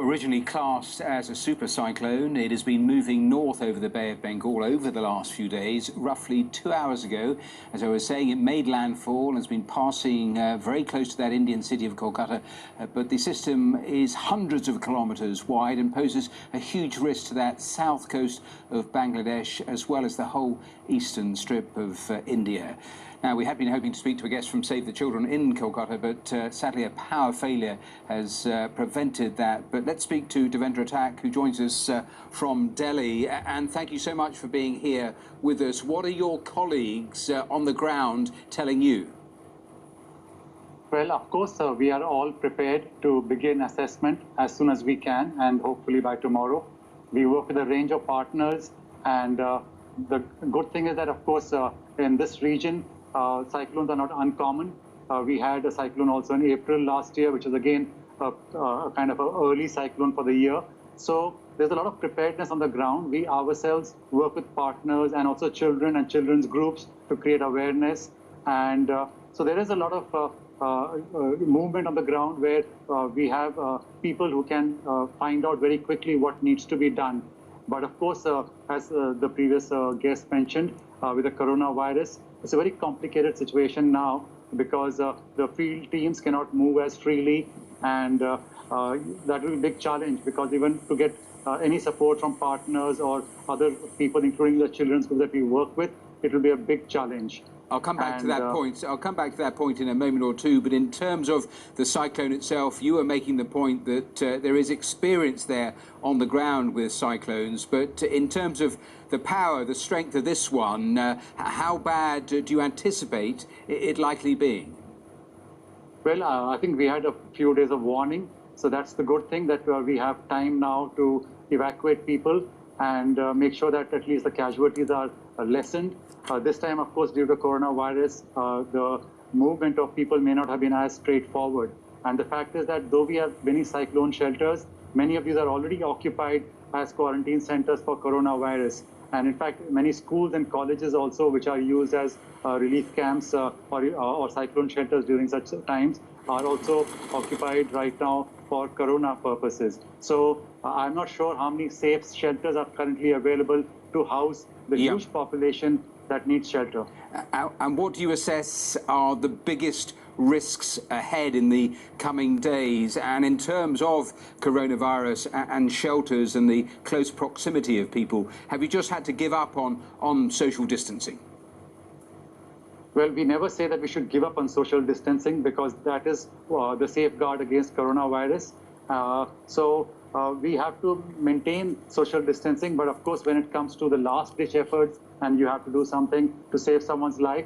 Originally classed as a super cyclone, it has been moving north over the Bay of Bengal over the last few days. Roughly 2 hours ago, as I was saying, it made landfall and has been passing very close to that Indian city of Kolkata. But the system is hundreds of kilometres wide and poses a huge risk to that south coast of Bangladesh as well as the whole eastern strip of India. Now, we had been hoping to speak to a guest from Save the Children in Kolkata, but sadly a power failure has prevented that. But let's speak to Devendra Tak, who joins us from Delhi. And thank you so much for being here with us. What are your colleagues on the ground telling you? Well, of course, we are all prepared to begin assessment as soon as we can, and hopefully by tomorrow. We work with a range of partners, and the good thing is that, of course, in this region, cyclones are not uncommon. We had a cyclone also in April last year, which is again a kind of an early cyclone for the year. So there's a lot of preparedness on the ground. We ourselves work with partners and also children and children's groups to create awareness. And so there is a lot of movement on the ground where we have people who can find out very quickly what needs to be done. But of course, as the previous guest mentioned, with the coronavirus, it's a very complicated situation now because the field teams cannot move as freely, and that will be a big challenge because even to get any support from partners or other people, including the children's group that we work with, it will be a big challenge. I'll come back to that point. I'll come back to that point in a moment or two. But in terms of the cyclone itself, you were making the point that there is experience there on the ground with cyclones. But in terms of the power, the strength of this one, how bad do you anticipate it likely being? Well, I think we had a few days of warning. So that's the good thing, that we have time now to evacuate people and make sure that at least the casualties are lessened. This time, of course, due to coronavirus, the movement of people may not have been as straightforward. And the fact is that though we have many cyclone shelters, many of these are already occupied as quarantine centers for coronavirus. And in fact, many schools and colleges also, which are used as relief camps or cyclone shelters during such times, are also occupied right now for corona purposes. So I'm not sure how many safe shelters are currently available to house the huge population that needs shelter. And what do you assess are the biggest risks ahead in the coming days? And in terms of coronavirus and shelters and the close proximity of people, have you just had to give up on social distancing? Well, we never say that we should give up on social distancing because that is the safeguard against coronavirus. So we have to maintain social distancing. But of course, when it comes to the last-ditch efforts and you have to do something to save someone's life,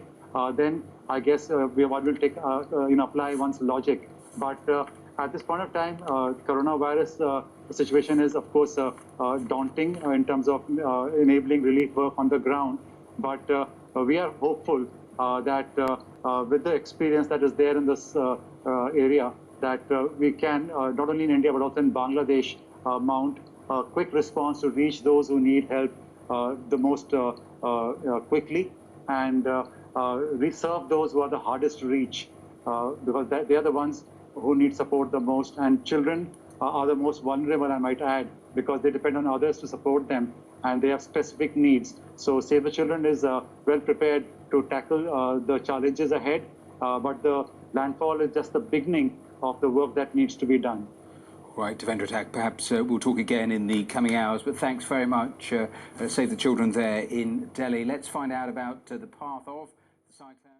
then I guess we will take apply one's logic. But at this point of time, coronavirus situation is, of course, daunting in terms of enabling relief work on the ground. But we are hopeful that with the experience that is there in this area, that we can, not only in India, but also in Bangladesh, mount a quick response to reach those who need help the most quickly, and serve those who are the hardest to reach, because they are the ones who need support the most. And children are the most vulnerable, I might add, because they depend on others to support them, and they have specific needs. So Save the Children is well prepared to tackle the challenges ahead, but the landfall is just the beginning of the work that needs to be done. Right, Devendra Tak, perhaps we'll talk again in the coming hours, but thanks very much. Save the Children there in Delhi. Let's find out about the path of the cyclone.